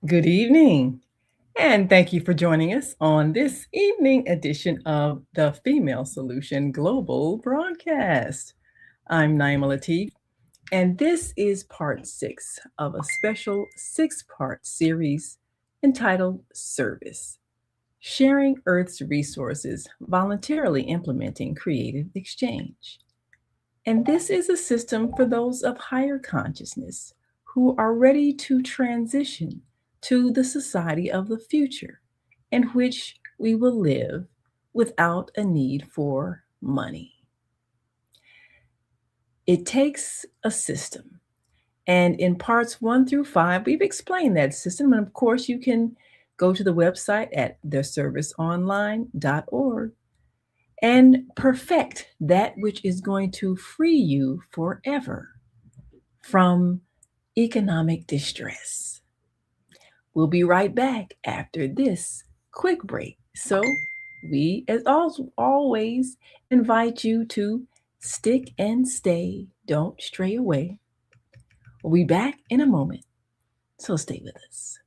Good evening, and thank you for joining us on this evening edition of the Female Solution Global Broadcast. I'm Naima Latif, and this is part six of a special six-part series entitled Service, Sharing Earth's Resources, Voluntarily Implementing Creative Exchange. And this is a system for those of higher consciousness who are ready to transition to the society of the future in which we will live without a need for money. It takes a system. And in parts 1 through 5, we've explained that system. And of course, you can go to the website at theserviceonline.org and perfect that which is going to free you forever from economic distress. We'll be right back after this quick break. So, we, as always, invite you to stick and stay. Don't stray away. We'll be back in a moment. So, stay with us.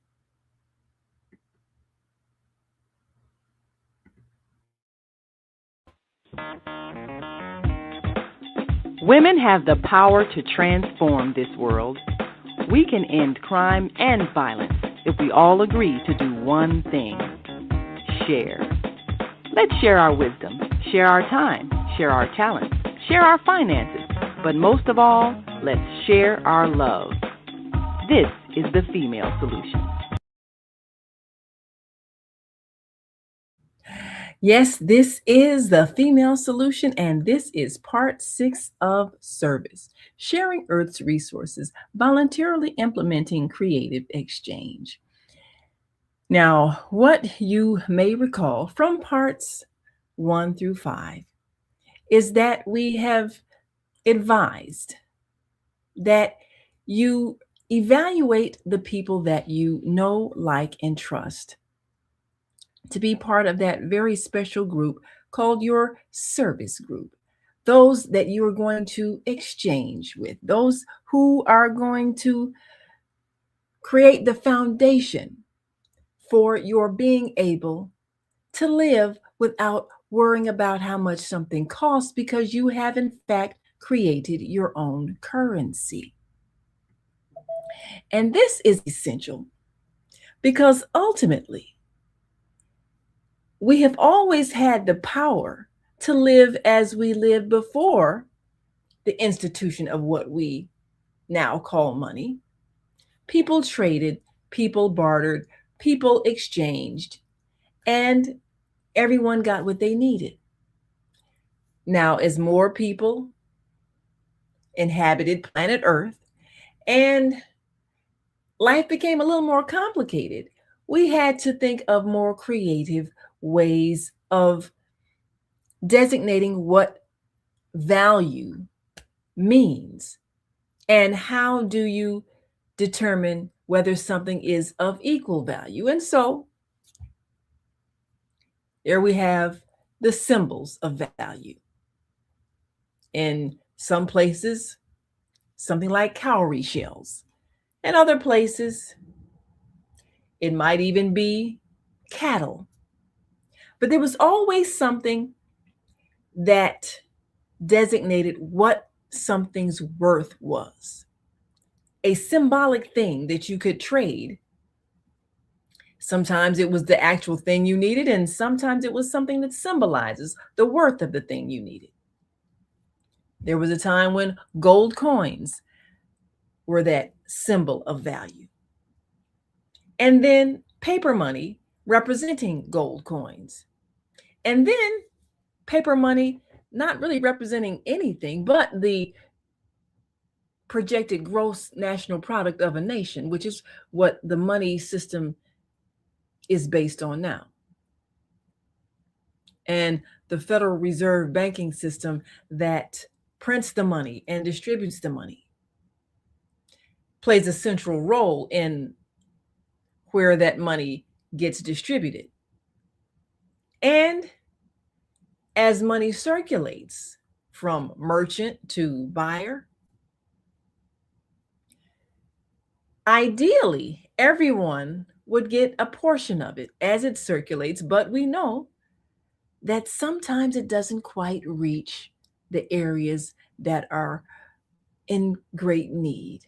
Women have the power to transform this world. We can end crime and violence if we all agree to do one thing: share. Let's share our wisdom, share our time, share our talents, share our finances, but most of all, let's share our love. This is the Female Solution. Yes, this is the Female Solution, and this is part six of Service, Sharing Earth's Resources, Voluntarily Implementing Creative Exchange. Now, what you may recall from parts 1 through 5 is that we have advised that you evaluate the people that you know, like, and trust to be part of that very special group called your service group. Those that you are going to exchange with, those who are going to create the foundation for your being able to live without worrying about how much something costs, because you have in fact created your own currency. And this is essential because ultimately we have always had the power to live as we lived before the institution of what we now call money. People traded, people bartered, people exchanged, and everyone got what they needed. Now, as more people inhabited planet Earth and life became a little more complicated, we had to think of more creative ways of designating what value means and how do you determine whether something is of equal value. And so there we have the symbols of value. In some places, something like cowrie shells. In other places, it might even be cattle. But there was always something that designated what something's worth was. A symbolic thing that you could trade. Sometimes it was the actual thing you needed, and sometimes it was something that symbolizes the worth of the thing you needed. There was a time when gold coins were that symbol of value. And then paper money representing gold coins. And then paper money not really representing anything but the projected gross national product of a nation, which is what the money system is based on now. And the Federal Reserve banking system that prints the money and distributes the money plays a central role in where that money gets distributed. And as money circulates from merchant to buyer, ideally, everyone would get a portion of it as it circulates, but we know that sometimes it doesn't quite reach the areas that are in great need.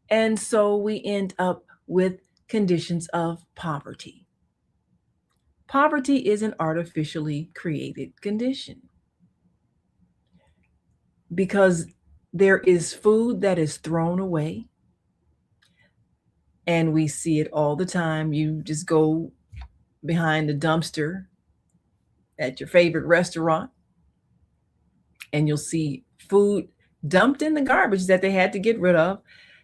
And so we end up with conditions of poverty. Poverty is an artificially created condition because there is food that is thrown away. And we see it all the time. You just go behind the dumpster at your favorite restaurant and you'll see food dumped in the garbage that they had to get rid of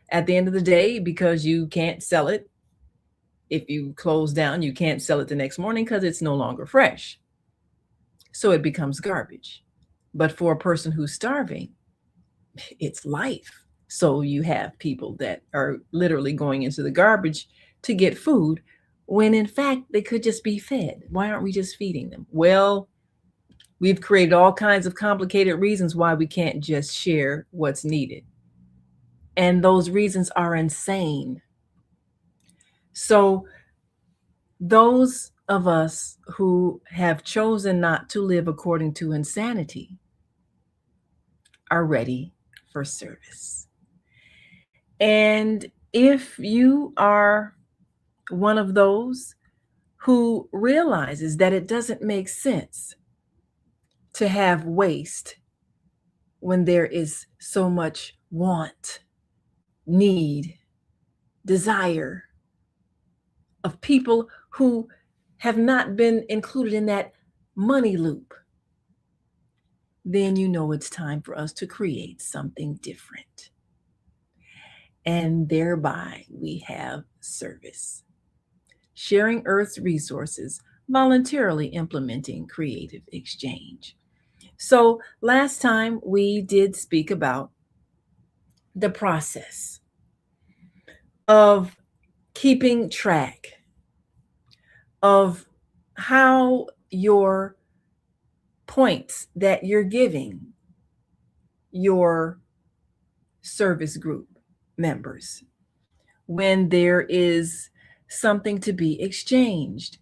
at the end of the day because you can't sell it. If you close down, you can't sell it the next morning because it's no longer fresh. So it becomes garbage. But for a person who's starving, it's life. So you have people that are literally going into the garbage to get food when in fact they could just be fed. Why aren't we just feeding them? Well, we've created all kinds of complicated reasons why we can't just share what's needed. And those reasons are insane. So those of us who have chosen not to live according to insanity are ready for service. And if you are one of those who realizes that it doesn't make sense to have waste when there is so much want, need, desire of people who have not been included in that money loop, then you know it's time for us to create something different. And thereby we have service. Sharing Earth's resources, voluntarily implementing creative exchange. So last time we did speak about the process of keeping track of how your points that you're giving your service group members when there is something to be exchanged.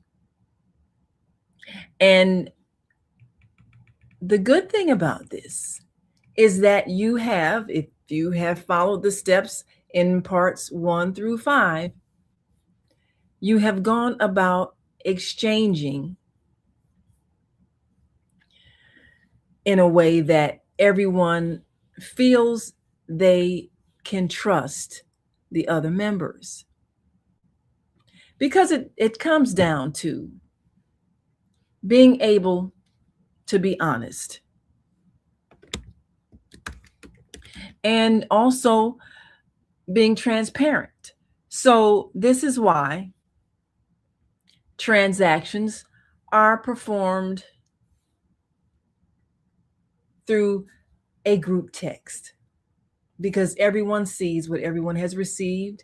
And the good thing about this is that you have, if you have followed the steps in parts 1 through 5, you have gone about exchanging in a way that everyone feels they can trust the other members. Because it comes down to being able to be honest and also being transparent. So this is why transactions are performed through a group text because everyone sees what everyone has received,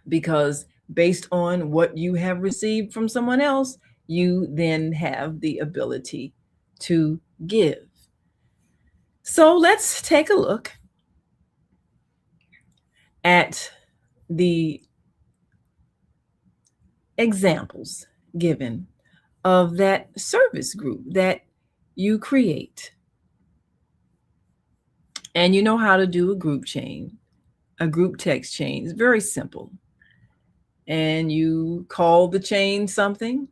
because based on what you have received from someone else, you then have the ability to give. So let's take a look at the examples given of that service group that you create. And you know how to do a group chain, a group text chain. It's very simple. And you call the chain something,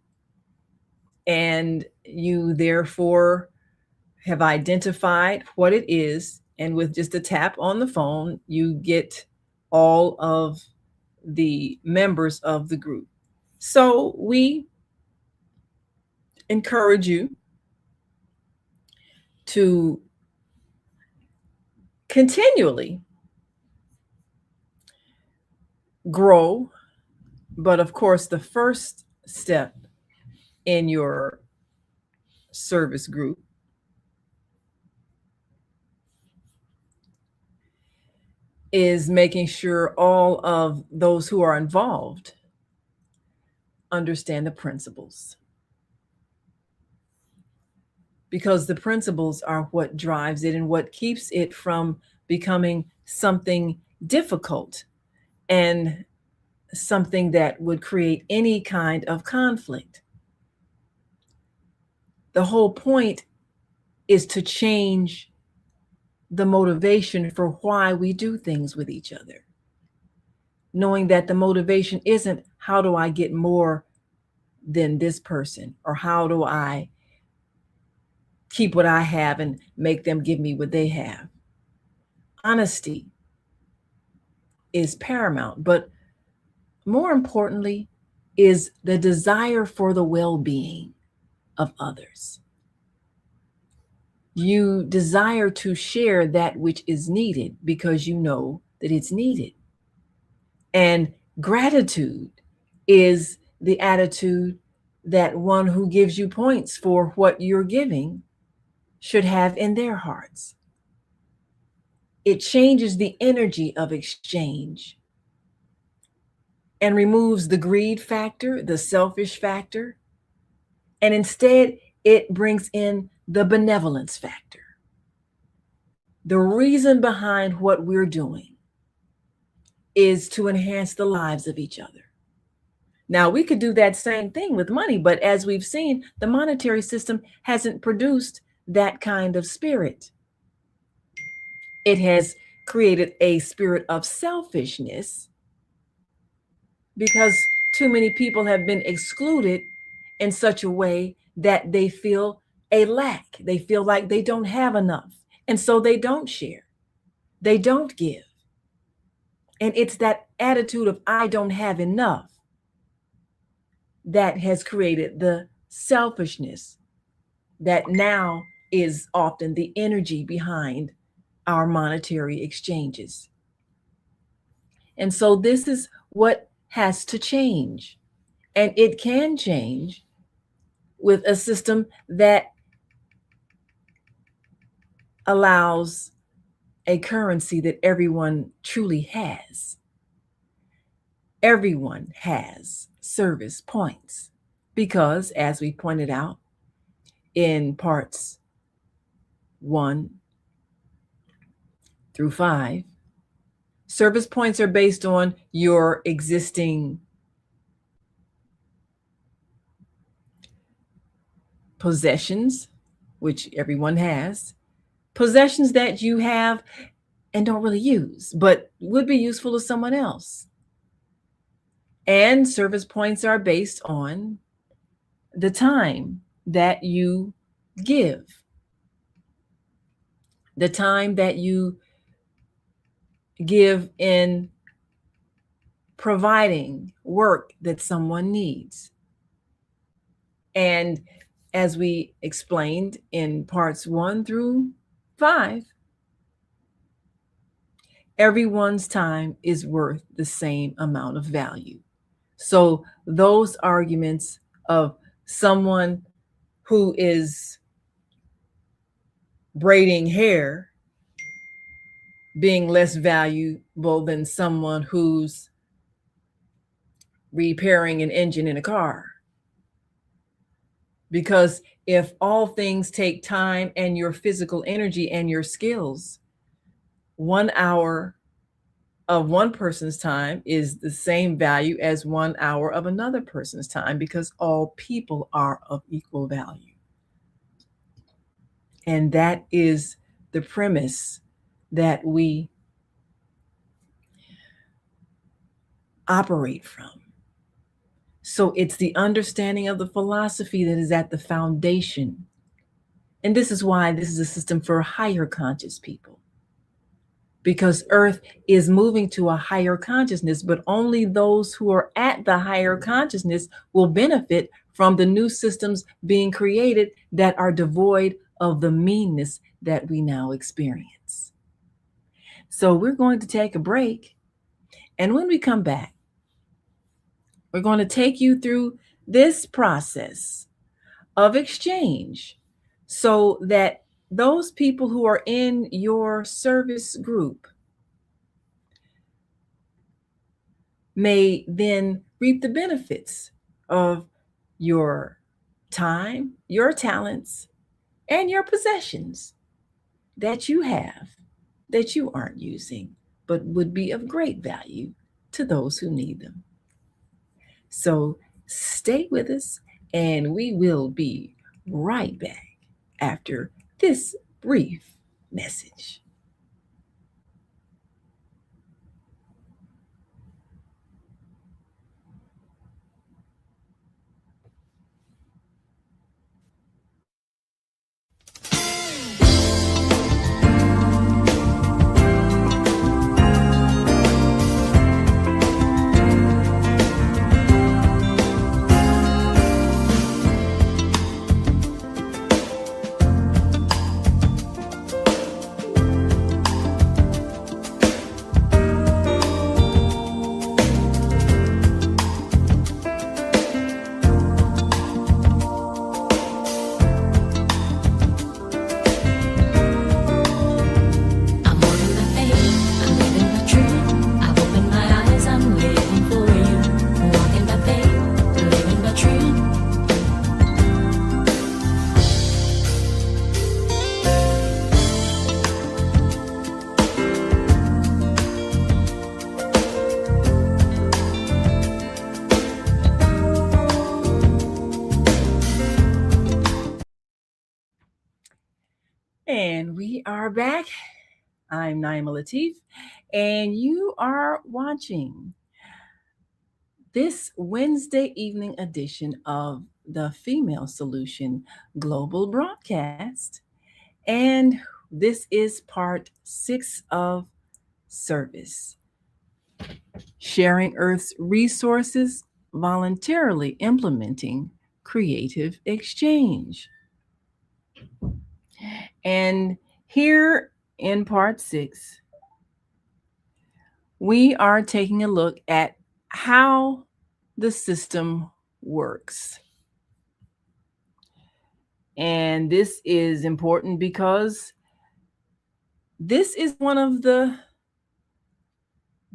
and you therefore have identified what it is. And with just a tap on the phone, you get all of the members of the group. So we encourage you to continually grow. But of course, the first step in your service group is making sure all of those who are involved understand the principles. Because the principles are what drives it and what keeps it from becoming something difficult and something that would create any kind of conflict. The whole point is to change the motivation for why we do things with each other. Knowing that the motivation isn't how do I get more than this person, or how do I keep what I have and make them give me what they have. Honesty is paramount, but more importantly is the desire for the well-being of others. You desire to share that which is needed because you know that it's needed. And gratitude is the attitude that one who gives you points for what you're giving should have in their hearts. It changes the energy of exchange and removes the greed factor, the selfish factor, and instead it brings in the benevolence factor. The reason behind what we're doing is to enhance the lives of each other. Now, we could do that same thing with money, but as we've seen, the monetary system hasn't produced that kind of spirit. It has created a spirit of selfishness because too many people have been excluded in such a way that they feel a lack. They feel like they don't have enough. And so they don't share. They don't give. And it's that attitude of I don't have enough that has created the selfishness that now is often the energy behind our monetary exchanges. And so this is what has to change. And it can change with a system that allows a currency that everyone truly has. Everyone has service points because, as we pointed out in parts 1 through 5, service points are based on your existing possessions, which everyone has, possessions that you have and don't really use, but would be useful to someone else. And service points are based on the time that you give, the time that you give in providing work that someone needs. And as we explained in parts 1 through 5, everyone's time is worth the same amount of value. So those arguments of someone who is braiding hair being less valuable than someone who's repairing an engine in a car. Because if all things take time and your physical energy and your skills, 1 hour of one person's time is the same value as 1 hour of another person's time because all people are of equal value. And that is the premise that we operate from. So it's the understanding of the philosophy that is at the foundation. And this is why this is a system for higher conscious people. Because Earth is moving to a higher consciousness, but only those who are at the higher consciousness will benefit from the new systems being created that are devoid of the meanness that we now experience. So we're going to take a break. And when we come back, we're going to take you through this process of exchange so that those people who are in your service group may then reap the benefits of your time, your talents, and your possessions that you have that you aren't using, but would be of great value to those who need them. So stay with us, and we will be right back after this brief message. I'm walking by faith, I'm living by truth. I've opened my eyes, I'm living for you. Walking by faith, living by truth. And we are back. I'm Naima Latif, and you are watching this Wednesday evening edition of the Female Solution Global Broadcast. And this is part 6 of Service, sharing Earth's resources, voluntarily implementing creative exchange. And here in part 6, we are taking a look at how the system works. And this is important because this is one of the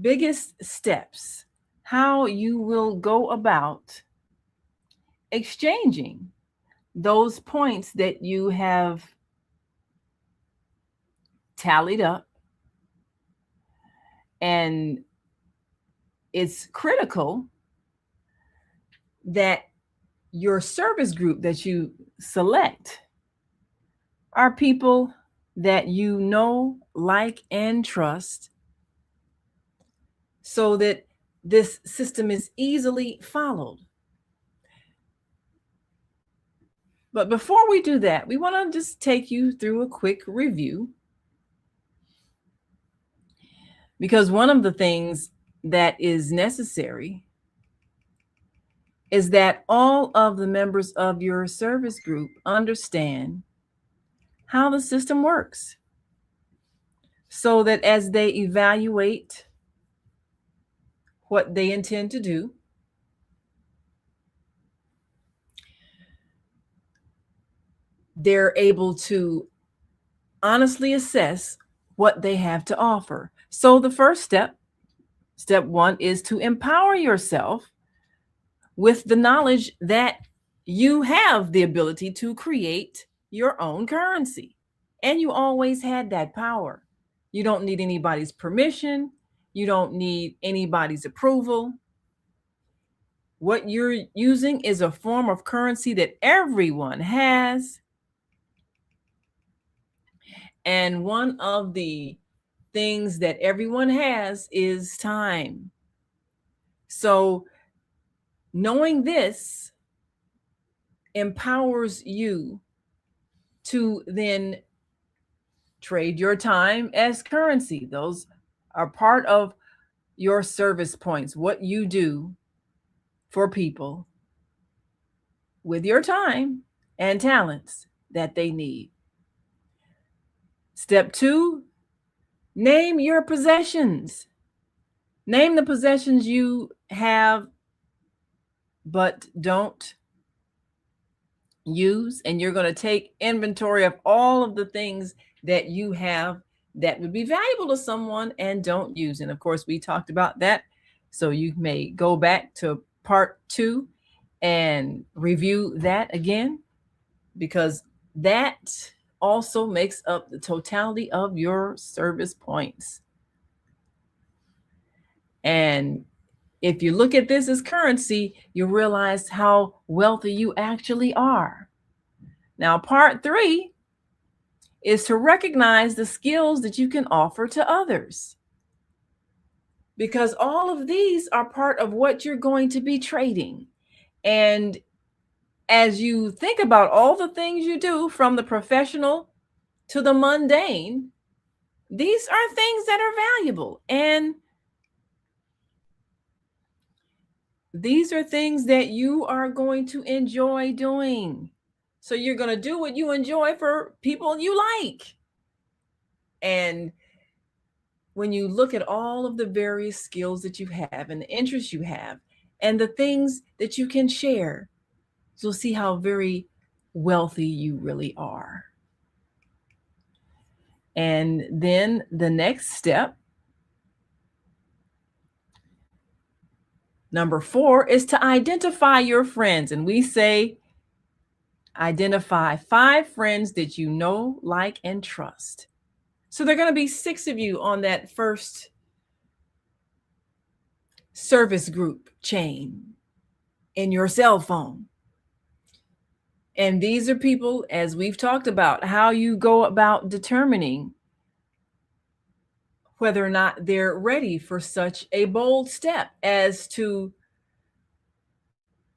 biggest steps, how you will go about exchanging those points that you have tallied up. And it's critical that your service group that you select are people that you know, like, and trust, so that this system is easily followed. But before we do that, we want to just take you through a quick review, because one of the things that is necessary is that all of the members of your service group understand how the system works, so that as they evaluate what they intend to do, they're able to honestly assess what they have to offer. So the first step 1, is to empower yourself with the knowledge that you have the ability to create your own currency. And you always had that power. You don't need anybody's permission. You don't need anybody's approval. What you're using is a form of currency that everyone has. And one of the things that everyone has is time. So knowing this empowers you to then trade your time as currency. Those are part of your service points, what you do for people with your time and talents that they need. Step 2, name your possessions. Name the possessions you have but don't use, and you're going to take inventory of all of the things that you have that would be valuable to someone and don't use. And of course, we talked about that. So you may go back to part 2 and review that again, because that also makes up the totality of your service points. And If you look at this as currency, you realize how wealthy you actually are. Now, part 3 is to recognize the skills that you can offer to others. Because all of these are part of what you're going to be trading. And as you think about all the things you do, from the professional to the mundane, these are things that are valuable. And these are things that you are going to enjoy doing. So you're going to do what you enjoy for people you like. And when you look at all of the various skills that you have and the interests you have and the things that you can share, you'll see how very wealthy you really are. And then the next step, number 4, is to identify your friends. And we say, identify 5 friends that you know, like, and trust. So there are going to be 6 of you on that first service group chain in your cell phone. And these are people, as we've talked about, how you go about determining whether or not they're ready for such a bold step as to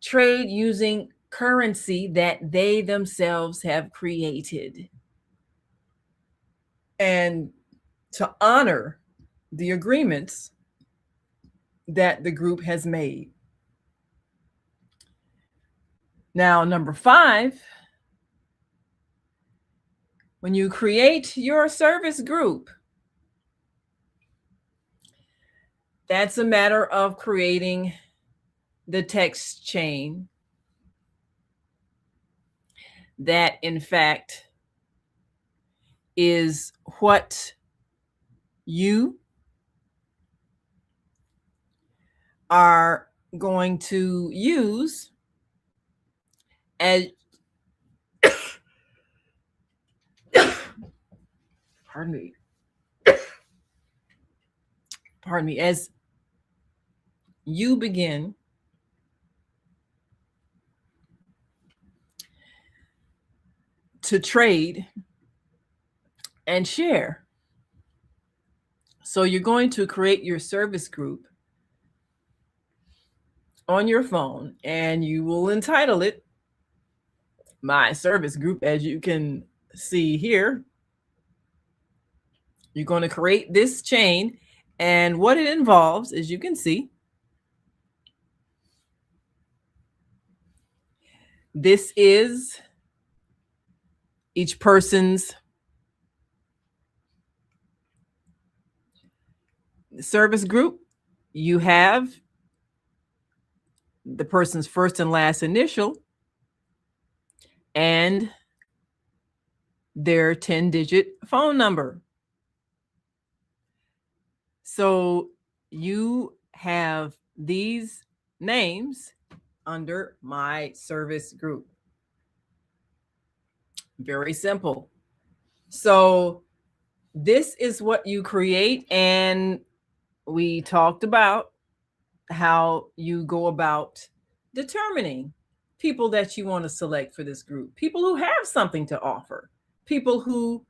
trade using currency that they themselves have created, and to honor the agreements that the group has made. Now, number 5, when you create your service group, that's a matter of creating the text chain that, in fact, is what you are going to use as pardon me, as you begin to trade and share. So you're going to create your service group on your phone, and you will entitle it My Service Group, as you can see here. You're going to create this chain, and what it involves, as you can see, this is each person's service group. You have the person's first and last initial and their 10-digit phone number. So you have these names under My Service Group. Very simple. So this is what you create, and we talked about how you go about determining people that you want to select for this group, people who have something to offer, people who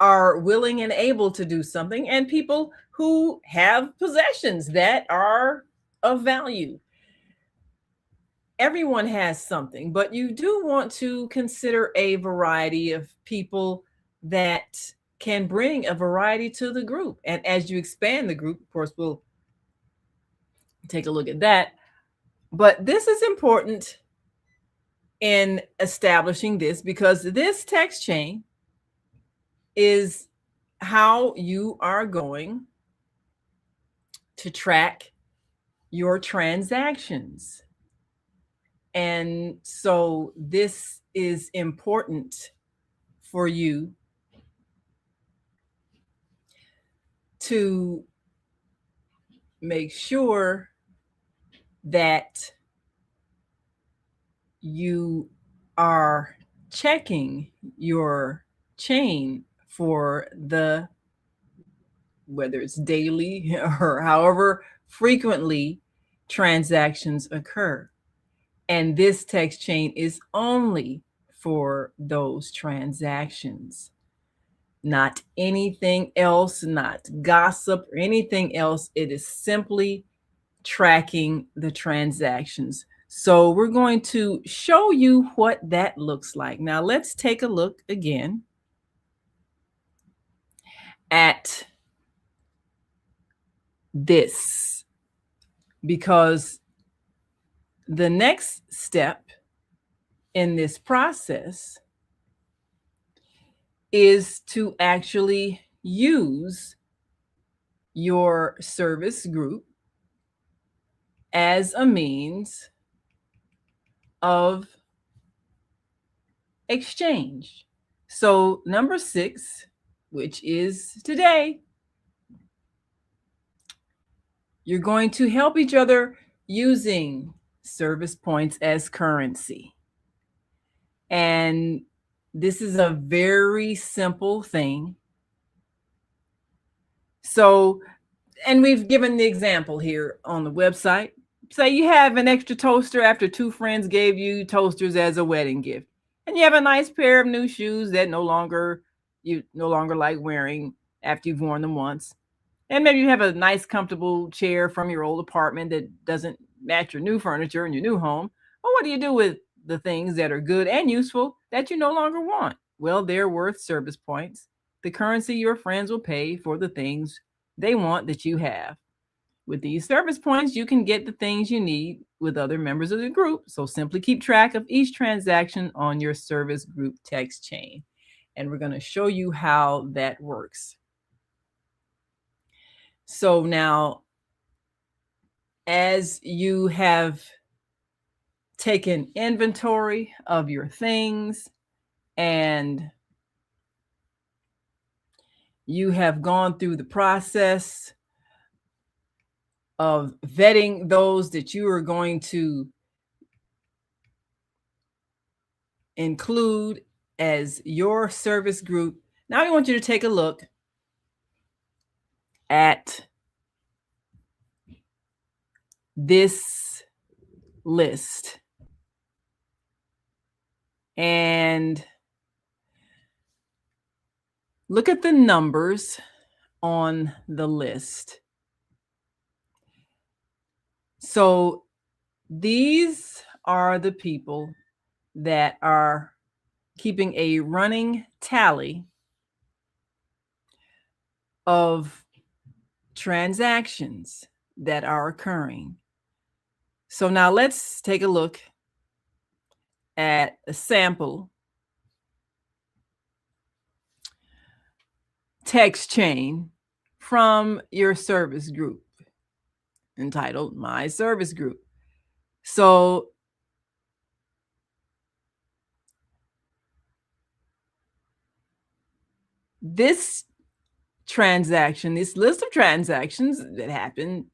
are willing and able to do something, and people who have possessions that are of value. Everyone has something, but you do want to consider a variety of people that can bring a variety to the group. And as you expand the group, of course, we'll take a look at that. But this is important in establishing this, because this text chain is how you are going to track your transactions. And so this is important for you to make sure that you are checking your chain for the, whether it's daily or however frequently transactions occur. And this text chain is only for those transactions, not anything else, not gossip or anything else. It is simply tracking the transactions. So we're going to show you what that looks like. Now let's take a look again at this, because the next step in this process is to actually use your service group as a means of exchange. So number 6, which is today, you're going to help each other using service points as currency. And this is a very simple thing. So, and we've given the example here on the website. Say you have an extra toaster after 2 friends gave you toasters as a wedding gift. And you have a nice pair of new shoes that you no longer like wearing after you've worn them once. And maybe you have a nice comfortable chair from your old apartment that doesn't match your new furniture in your new home. Well, what do you do with the things that are good and useful that you no longer want? Well, they're worth service points, the currency your friends will pay for the things they want that you have. With these service points, you can get the things you need with other members of the group. So simply keep track of each transaction on your service group text chain. And we're going to show you how that works. So now, as you have taken inventory of your things and you have gone through the process of vetting those that you are going to include as your service group, now I want you to take a look at this list and look at the numbers on the list. So these are the people that are keeping a running tally of transactions that are occurring. So now let's take a look at a sample text chain from your service group entitled My Service Group. So this transaction, this list of transactions that happened,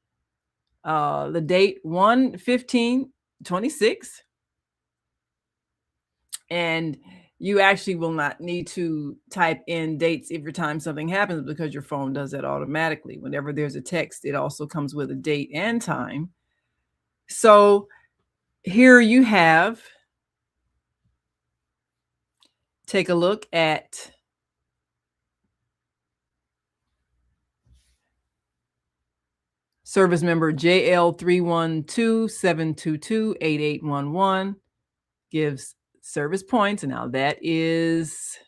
the date 1/15/26, and you actually will not need to type in dates every time something happens because your phone does that automatically. Whenever there's a text, it also comes with a date and time. So here you have, take a look at service member JL312-722-8811, gives service points. And now that is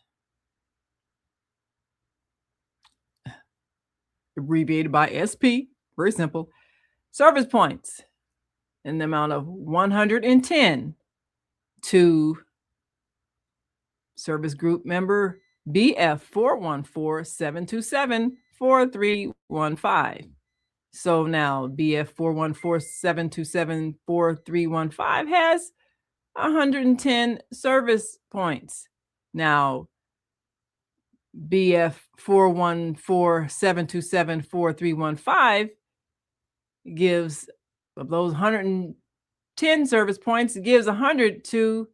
abbreviated by SP, very simple. Service points in the amount of 110 to service group member BF414-727-4315. So now BF414-727-4315 has 110 service points. Now BF414-727-4315 gives, of those 110 service points, it gives 100 to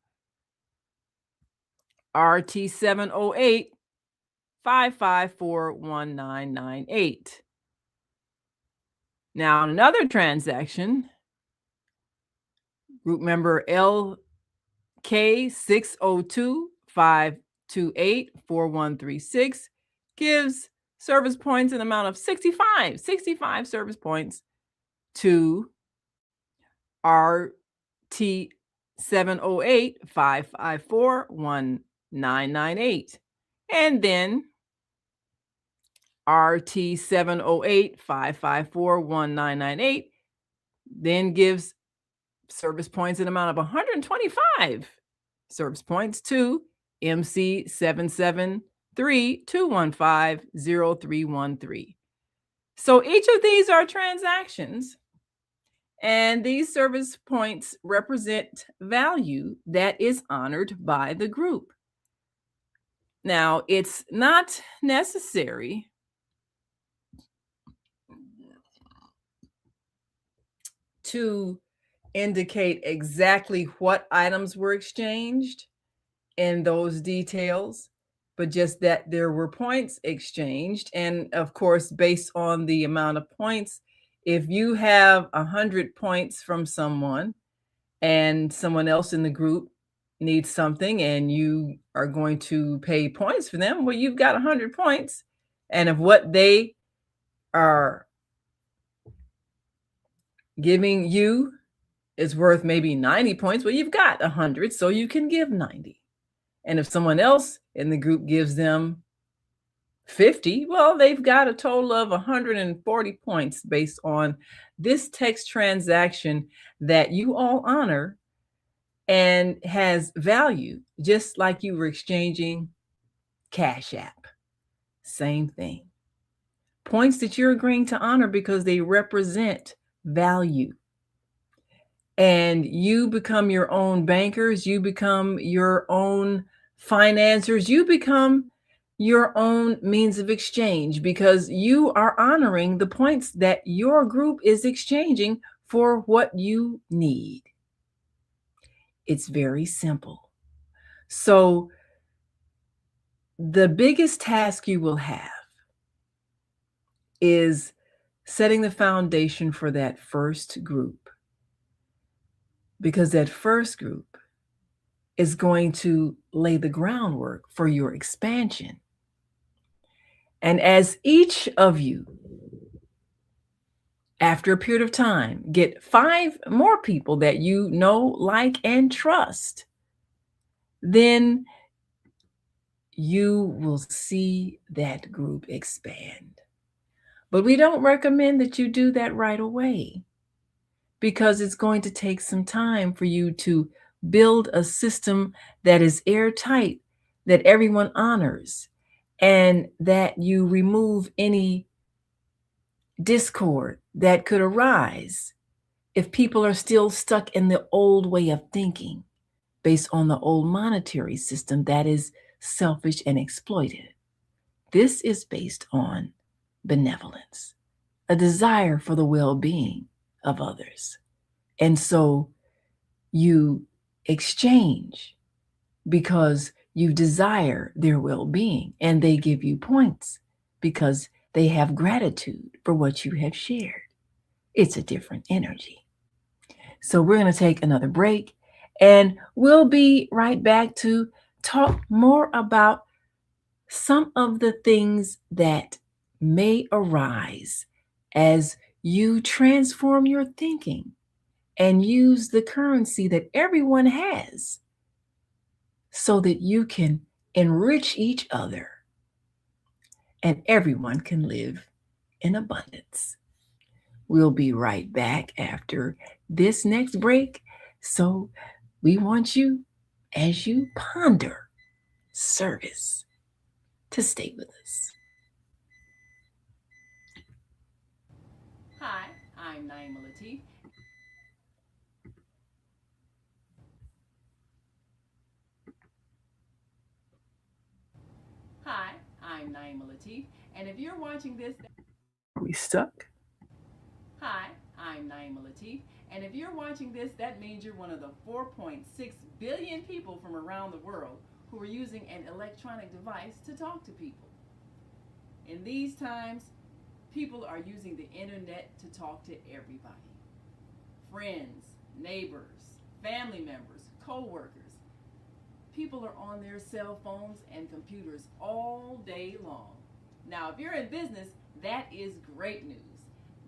RT708-554-1998. Now, another transaction Group member LK602-528-4136 gives service points in the amount of 65 service points to RT708-554-1998. And then RT708-554-1998 then gives service points in the amount of 125 service points to MC773-215-0313. So each of these are transactions, and these service points represent value that is honored by the group. Now, it's not necessary to indicate exactly what items were exchanged in those details, but just that there were points exchanged. And of course, based on the amount of points, if you have 100 points from someone and someone else in the group needs something and you are going to pay points for them, well, you've got 100 points. And if what they are giving you is worth maybe 90 points, well, you've got 100, so you can give 90. And if someone else in the group gives them 50, well, they've got a total of 140 points based on this text transaction that you all honor and has value, just like you were exchanging Cash App. Same thing. Points that you're agreeing to honor because they represent value. And you become your own bankers, you become your own financiers, you become your own means of exchange because you are honoring the points that your group is exchanging for what you need. It's very simple. So the biggest task you will have is setting the foundation for that first group, because that first group is going to lay the groundwork for your expansion. And as each of you, after a period of time, get 5 more people that you know, like, and trust, then you will see that group expand. But we don't recommend that you do that right away, because it's going to take some time for you to build a system that is airtight, that everyone honors, and that you remove any discord that could arise if people are still stuck in the old way of thinking based on the old monetary system that is selfish and exploitive. This is based on benevolence, a desire for the well-being of others. And so you exchange because you desire their well-being, and they give you points because they have gratitude for what you have shared. It's a different energy. So we're going to take another break, and we'll be right back to talk more about some of the things that may arise as you transform your thinking and use the currency that everyone has so that you can enrich each other and everyone can live in abundance. We'll be right back after this next break. So we want you, as you ponder service, to stay with us. Hi, I'm Naima Latif. Hi, I'm Naima Latif, and if you're watching this, are we stuck? Hi, I'm Naima Latif, and if you're watching this, that means you're one of the 4.6 billion people from around the world who are using an electronic device to talk to people. In these times, people are using the internet to talk to everybody. Friends, neighbors, family members, co-workers. People are on their cell phones and computers all day long. Now, if you're in business, that is great news.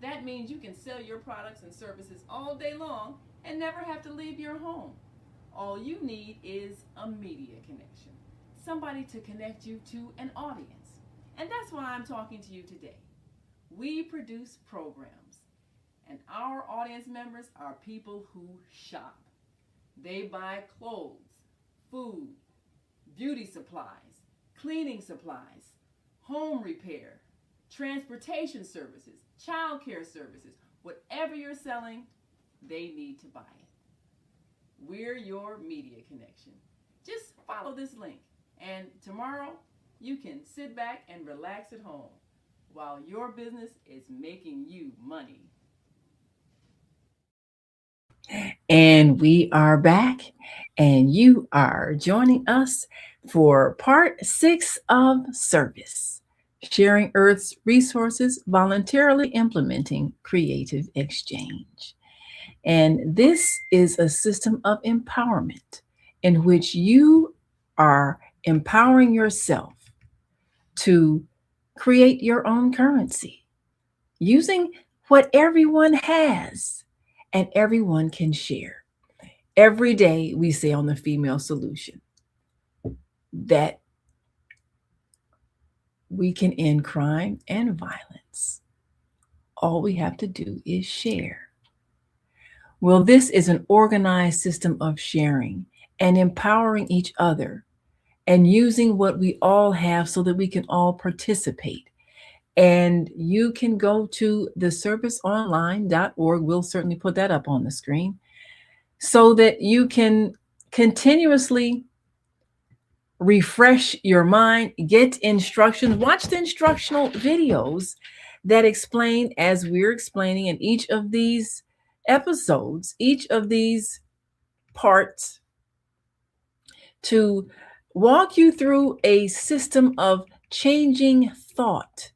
That means you can sell your products and services all day long and never have to leave your home. All you need is a media connection, somebody to connect you to an audience. And that's why I'm talking to you today. We produce programs, and our audience members are people who shop. They buy clothes, food, beauty supplies, cleaning supplies, home repair, transportation services, child care services. Whatever you're selling, they need to buy it. We're your media connection. Just follow this link, and tomorrow you can sit back and relax at home while your business is making you money. And we are back, and you are joining us for part 6 of Service, sharing Earth's resources, voluntarily implementing creative exchange. And this is a system of empowerment in which you are empowering yourself to create your own currency using what everyone has and everyone can share. Every day we say on the Female Solution that we can end crime and violence. All we have to do is share. Well, this is an organized system of sharing and empowering each other and using what we all have so that we can all participate. And you can go to the serviceonline.org. We'll certainly put that up on the screen so that you can continuously refresh your mind, get instructions, watch the instructional videos that explain, as we're explaining in each of these episodes, each of these parts, to walk you through a system of changing thought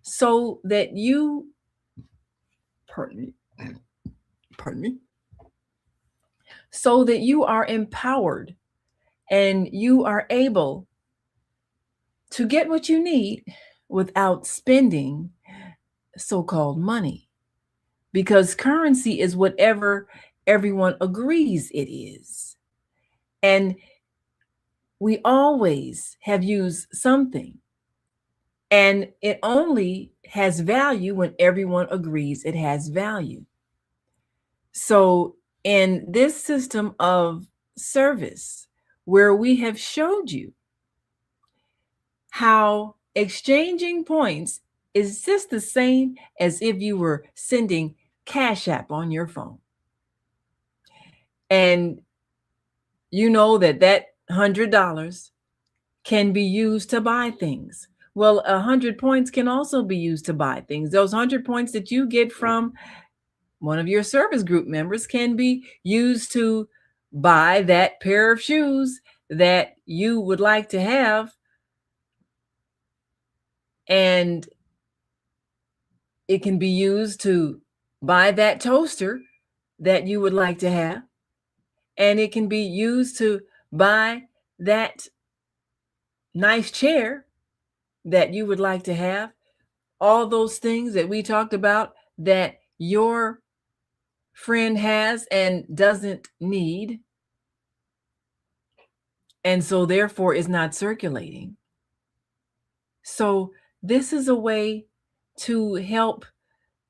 so that you, pardon me, so that you are empowered and you are able to get what you need without spending so-called money. Because currency is whatever everyone agrees it is. And we always have used something. And it only has value when everyone agrees it has value. So in this system of service, where we have showed you how exchanging points is just the same as if you were sending Cash App on your phone. And you know that $100 can be used to buy things. Well, 100 points can also be used to buy things. Those 100 points that you get from one of your service group members can be used to buy that pair of shoes that you would like to have. And it can be used to buy that toaster that you would like to have. And it can be used to buy that nice chair that you would like to have. All those things that we talked about that your friend has and doesn't need, and so therefore is not circulating. So this is a way to help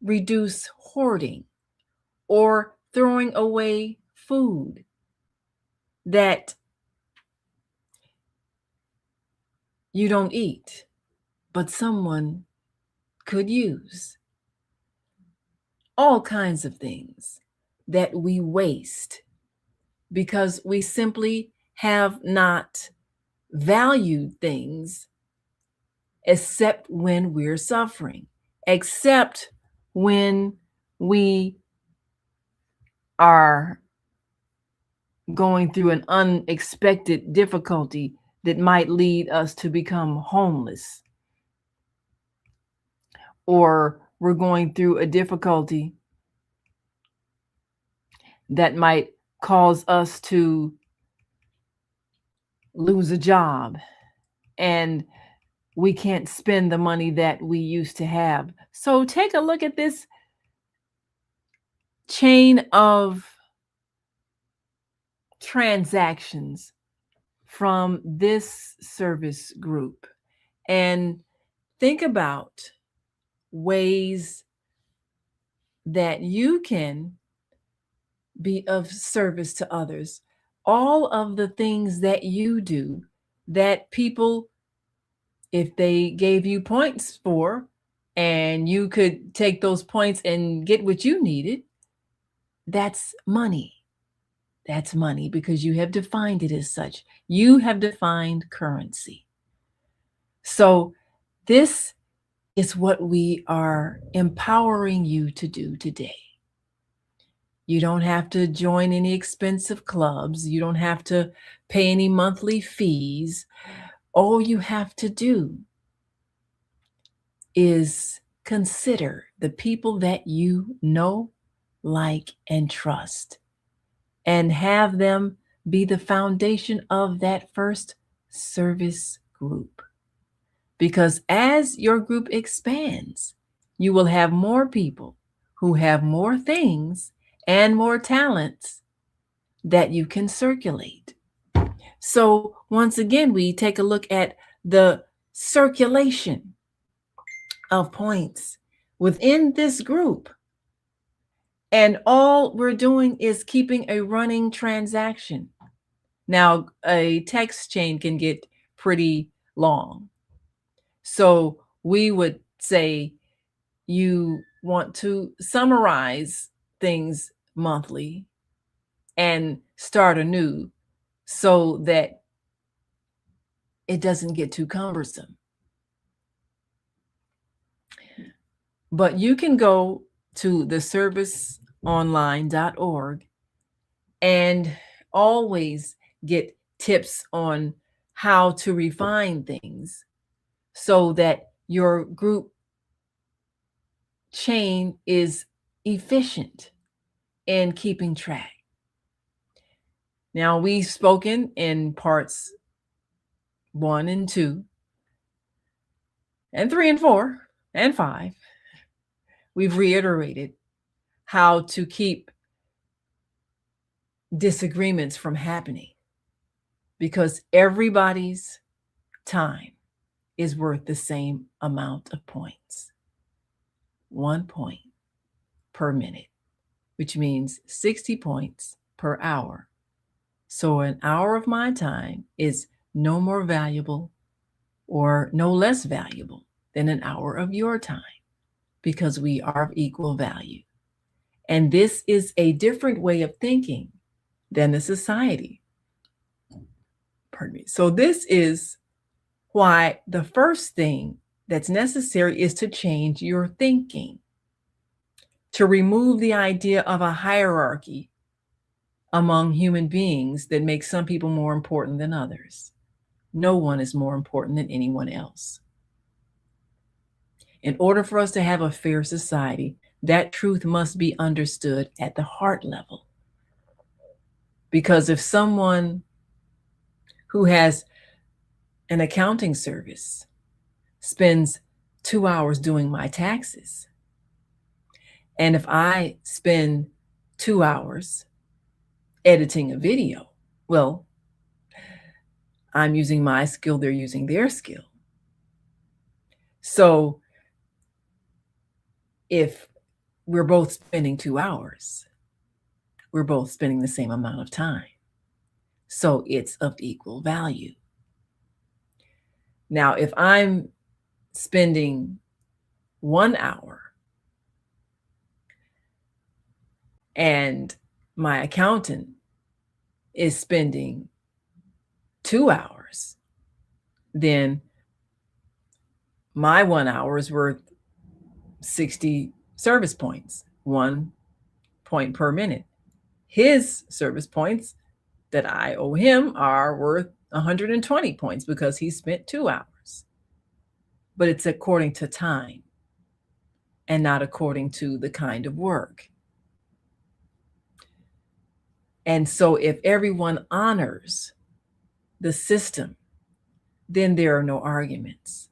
reduce hoarding or throwing away food that you don't eat, but someone could use. All kinds of things that we waste because we simply have not valued things except when we're suffering, except when we are going through an unexpected difficulty that might lead us to become homeless, or we're going through a difficulty that might cause us to lose a job and we can't spend the money that we used to have. So take a look at this chain of transactions from this service group and think about ways that you can be of service to others. All of the things that you do that people, if they gave you points for, and you could take those points and get what you needed, that's money. That's money because you have defined it as such. You have defined currency. So, this is what we are empowering you to do today. You don't have to join any expensive clubs. You don't have to pay any monthly fees. All you have to do is consider the people that you know, like, and trust, and have them be the foundation of that first service group. Because as your group expands, you will have more people who have more things and more talents that you can circulate. So, once again, we take a look at the circulation of points within this group. And all we're doing is keeping a running transaction. Now, a text chain can get pretty long. So we would say you want to summarize things monthly and start anew so that it doesn't get too cumbersome. But you can go to the serviceonline.org and always get tips on how to refine things so that your group chain is efficient in keeping track. Now, we've spoken in parts 1 and 2 and 3 and 4 and 5. We've reiterated how to keep disagreements from happening because everybody's time is worth the same amount of points. 1 point per minute, which means 60 points per hour. So an hour of my time is no more valuable or no less valuable than an hour of your time because we are of equal value. And this is a different way of thinking than the society. Pardon me. So this is why the first thing that's necessary is to change your thinking, to remove the idea of a hierarchy among human beings that makes some people more important than others. No one is more important than anyone else. In order for us to have a fair society, that truth must be understood at the heart level. Because if someone who has an accounting service spends 2 hours doing my taxes, and if I spend 2 hours editing a video, well, I'm using my skill, they're using their skill. So if we're both spending 2 hours, we're both spending the same amount of time. So it's of equal value. Now, if I'm spending 1 hour and my accountant is spending 2 hours, then my 1 hour is worth 60 service points, 1 point per minute. His service points that I owe him are worth 120 points because he spent 2 hours. But it's according to time and not according to the kind of work. And so if everyone honors the system, then there are no arguments.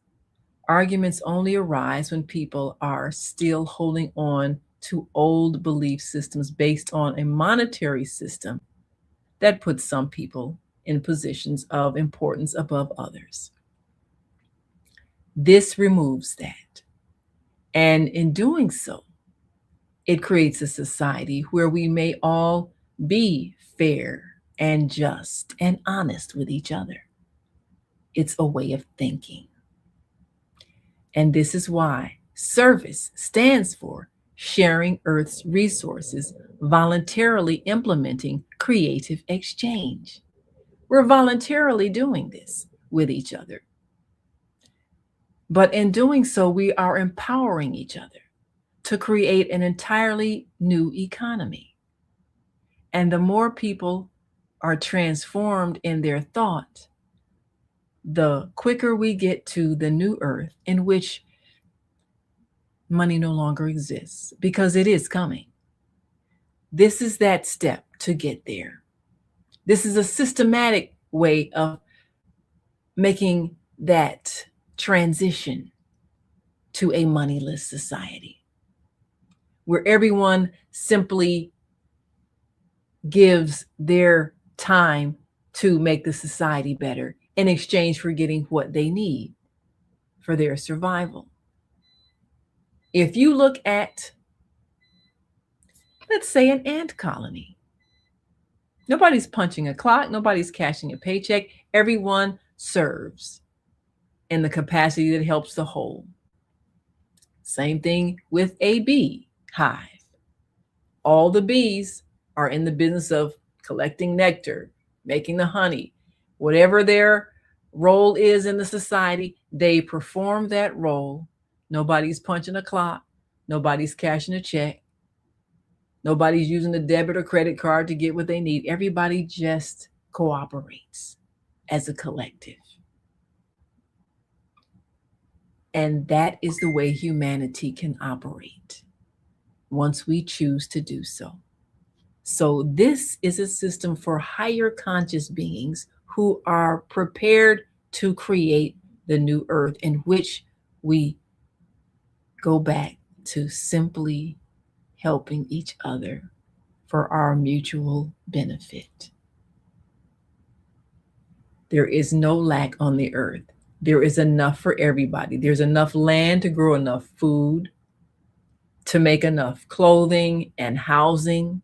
Arguments only arise when people are still holding on to old belief systems based on a monetary system that puts some people in positions of importance above others. This removes that. And in doing so, it creates a society where we may all be fair and just and honest with each other. It's a way of thinking. And this is why service stands for sharing Earth's resources, voluntarily implementing creative exchange. We're voluntarily doing this with each other. But in doing so, we are empowering each other to create an entirely new economy. And the more people are transformed in their thought, the quicker we get to the new earth in which money no longer exists, because it is coming. This is that step to get there. This is a systematic way of making that transition to a moneyless society, where everyone simply gives their time to make the society better in exchange for getting what they need for their survival. If you look at, let's say, an ant colony, nobody's punching a clock, nobody's cashing a paycheck, everyone serves in the capacity that helps the whole. Same thing with a bee hive. All the bees are in the business of collecting nectar, making the honey, whatever their role is in the society, they perform that role. Nobody's punching a clock, nobody's cashing a check, nobody's using a debit or credit card to get what they need. Everybody just cooperates as a collective. And that is the way humanity can operate once we choose to do so. So this is a system for higher conscious beings who are prepared to create the new earth in which we go back to simply helping each other for our mutual benefit. There is no lack on the earth. There is enough for everybody. There's enough land to grow enough food, to make enough clothing and housing.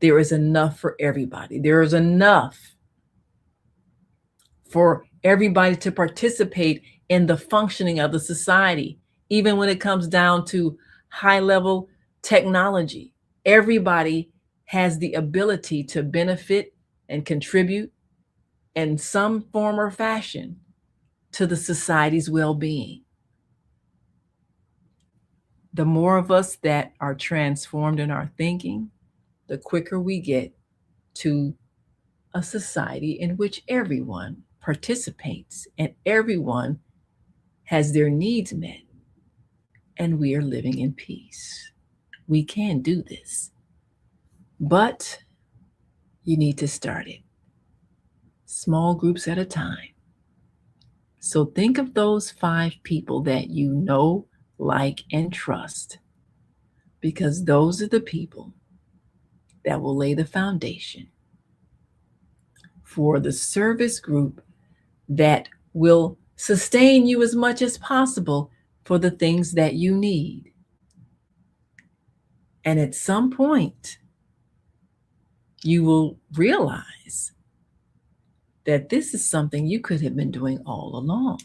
There is enough for everybody. There is enough for everybody to participate in the functioning of the society, even when it comes down to high-level technology. Everybody has the ability to benefit and contribute in some form or fashion to the society's well-being. The more of us that are transformed in our thinking, the quicker we get to a society in which everyone participates and everyone has their needs met, and we are living in peace. We can do this, but you need to start it small groups at a time. So think of those 5 people that you know, like, and trust, because those are the people that will lay the foundation for the service group that will sustain you as much as possible for the things that you need. And at some point, you will realize that this is something you could have been doing all along.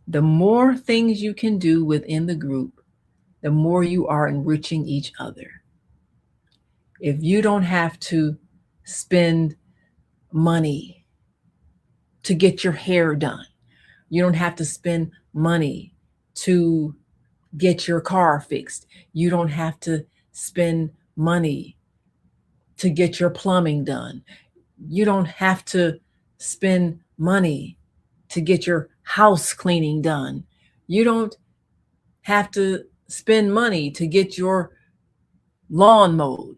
The more things you can do within the group, the more you are enriching each other. If you don't have to spend money to get your hair done, you don't have to spend money to get your car fixed, you don't have to spend money to get your plumbing done, you don't have to spend money to get your house cleaning done, you don't have to spend money to get your lawn mowed.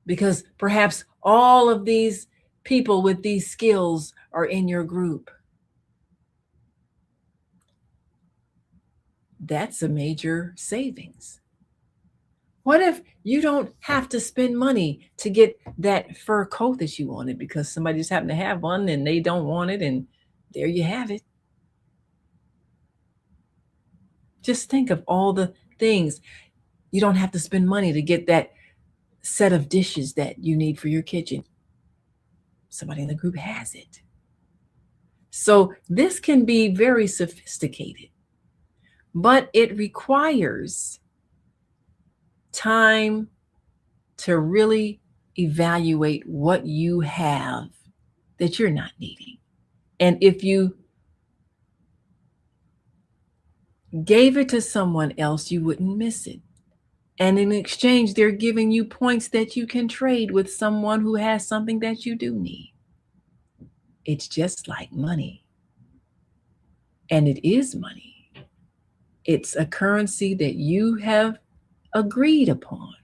because perhaps all of these people with these skills are in your group. That's a major savings. What if you don't have to spend money to get that fur coat that you wanted because somebody just happened to have one and they don't want it, and there you have it? Just think of all the things. You don't have to spend money to get that set of dishes that you need for your kitchen. Somebody in the group has it. So this can be very sophisticated, but it requires time to really evaluate what you have that you're not needing. And if you gave it to someone else, you wouldn't miss it. And in exchange, they're giving you points that you can trade with someone who has something that you do need. It's just like money. And it is money. It's a currency that you have agreed upon.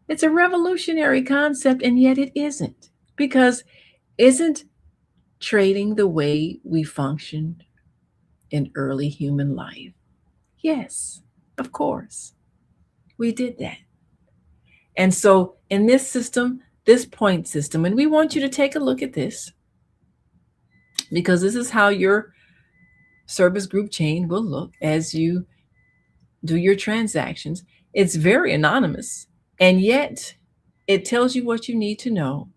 It's a revolutionary concept, and yet it isn't. Because isn't trading the way we functioned in early human life? Yes, of course. We did that. And so in this system, this point system, and we want you to take a look at this, because this is how your service group chain will look as you do your transactions. It's very anonymous, and yet it tells you what you need to know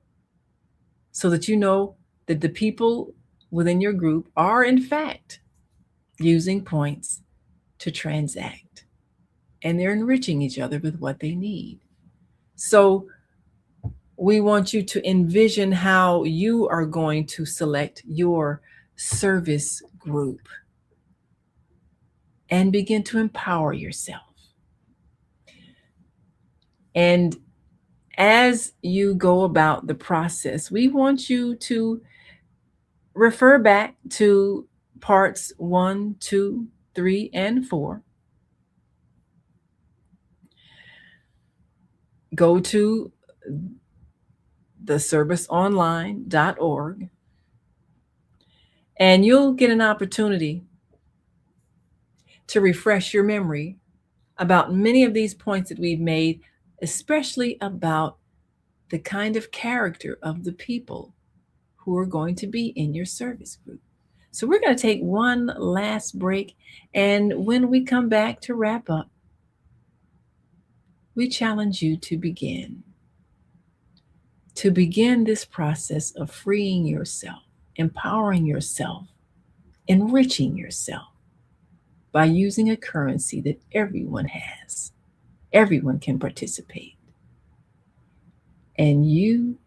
so that you know that the people within your group are in fact using points to transact, and they're enriching each other with what they need. So we want you to envision how you are going to select your service group and begin to empower yourself. And as you go about the process, we want you to refer back to parts 1, 2, 3, and 4. Go to theserviceonline.org, and you'll get an opportunity to refresh your memory about many of these points that we've made, especially about the kind of character of the people who are going to be in your service group. So we're going to take one last break, and when we come back to wrap up, we challenge you to begin this process of freeing yourself, empowering yourself, enriching yourself by using a currency that everyone has. Everyone can participate. And you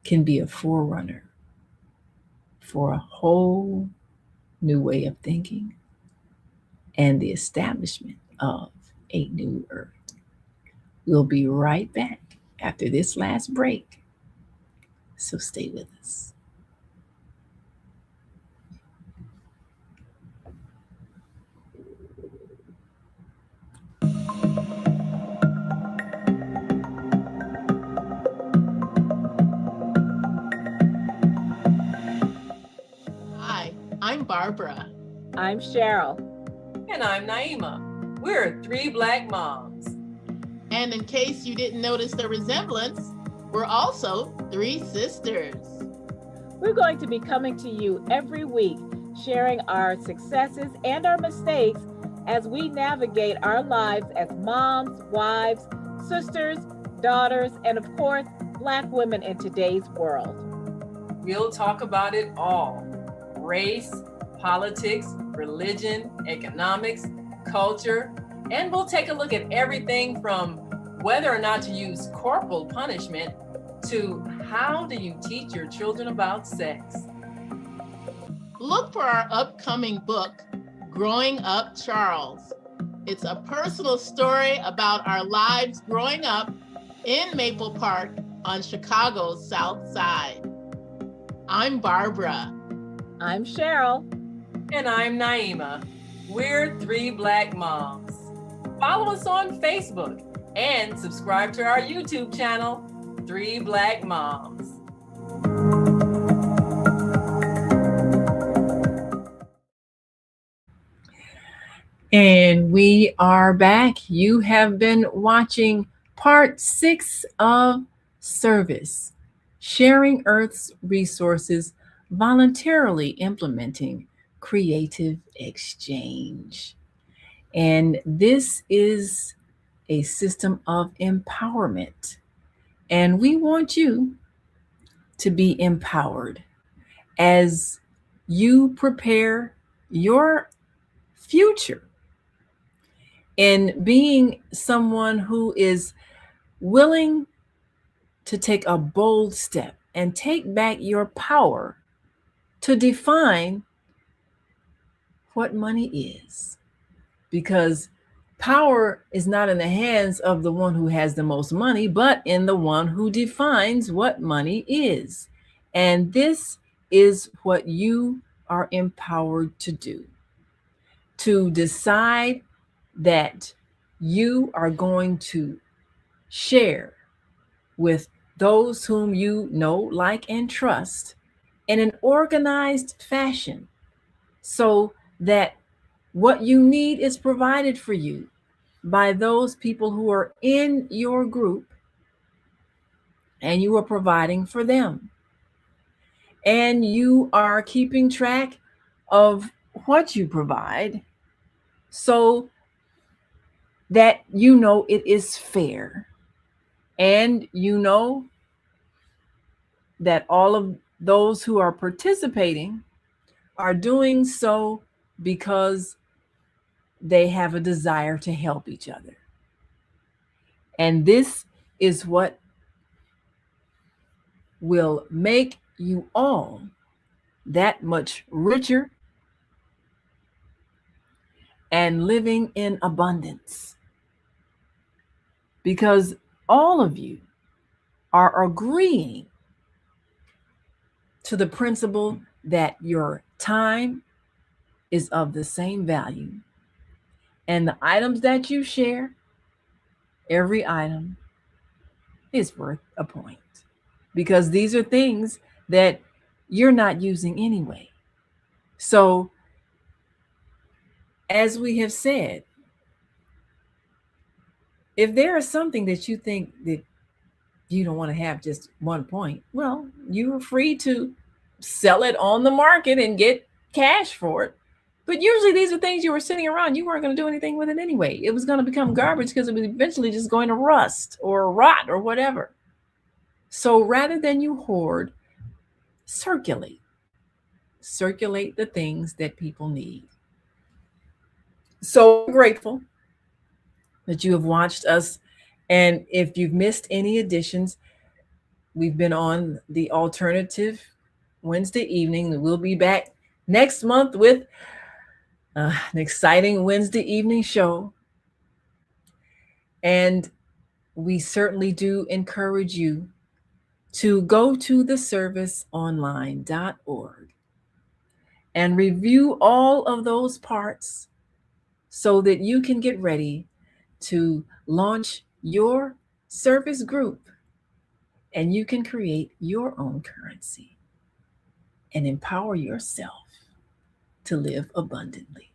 can be a forerunner for a whole new way of thinking and the establishment of a new earth. We'll be right back after this last break. So stay with us. Hi, I'm Barbara. I'm Cheryl. And I'm Naima. We're 3 Black moms. And in case you didn't notice the resemblance, we're also 3 sisters. We're going to be coming to you every week, sharing our successes and our mistakes as we navigate our lives as moms, wives, sisters, daughters, and of course, Black women in today's world. We'll talk about it all: race, politics, religion, economics, culture, and we'll take a look at everything from whether or not to use corporal punishment to how do you teach your children about sex. Look for our upcoming book, Growing Up Charles. It's a personal story about our lives growing up in Maple Park on Chicago's South Side. I'm Barbara. I'm Cheryl. And I'm Naima. We're 3 Black moms. Follow us on Facebook And subscribe to our YouTube channel, 3 Black Moms. And we are back. You have been watching part 6 of Service, Sharing Earth's Resources, Voluntarily Implementing Creative Exchange. And this is a system of empowerment. And we want you to be empowered as you prepare your future in being someone who is willing to take a bold step and take back your power to define what money is. Because power is not in the hands of the one who has the most money, but in the one who defines what money is. And this is what you are empowered to do, to decide that you are going to share with those whom you know, like, and trust in an organized fashion, so that what you need is provided for you by those people who are in your group, and you are providing for them. And you are keeping track of what you provide so that you know it is fair. And you know that all of those who are participating are doing so because they have a desire to help each other. And this is what will make you all that much richer and living in abundance. Because all of you are agreeing to the principle that your time is of the same value. And the items that you share, every item is worth a point. Because these are things that you're not using anyway. So, as we have said, if there is something that you think that you don't want to have just 1 point, well, you are free to sell it on the market and get cash for it. But usually these are things you were sitting around. You weren't going to do anything with it anyway. It was going to become garbage because it was eventually just going to rust or rot or whatever. So rather than you hoard, circulate. Circulate the things that people need. So grateful that you have watched us. And if you've missed any editions, we've been on the alternative Wednesday evening. We'll be back next month with an exciting Wednesday evening show. And we certainly do encourage you to go to theserviceonline.org and review all of those parts so that you can get ready to launch your service group and you can create your own currency and empower yourself to live abundantly.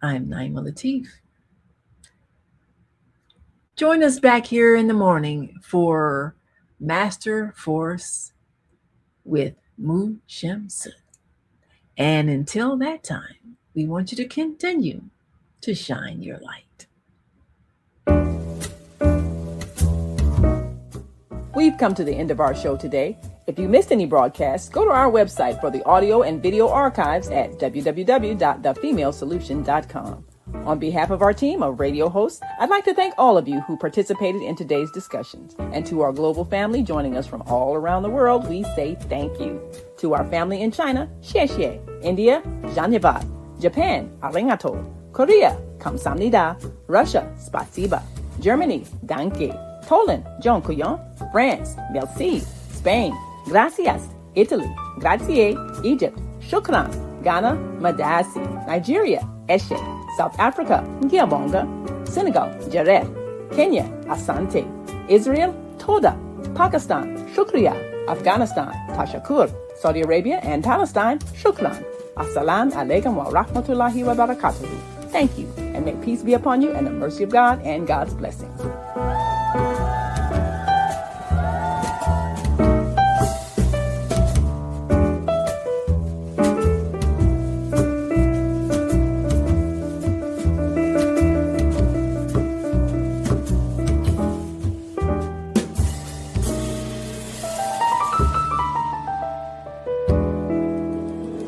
I'm Naima Latif. Join us back here in the morning for Master Force with Mu Shamsun. And until that time, we want you to continue to shine your light. We've come to the end of our show today. If you missed any broadcasts, go to our website for the audio and video archives at www.thefemalesolution.com. On behalf of our team of radio hosts, I'd like to thank all of you who participated in today's discussions. And to our global family joining us from all around the world, we say thank you. To our family in China, xie xie. India, Dhanyavad. Japan, arigato. Korea, kamsamnida. Russia, spasiba. Germany, danke. Poland, dziękuję. France, merci. Spain, gracias. Italy, grazie. Egypt, shukran. Ghana, madasi. Nigeria, eshe. South Africa, ngiyabonga. Senegal, Jareh. Kenya, Asante. Israel, Toda. Pakistan, Shukriya. Afghanistan, Tashakur. Saudi Arabia and Palestine, Shukran. Assalamu alaikum wa rahmatullahi wa barakatuhu. Thank you, and may peace be upon you and the mercy of God and God's blessings.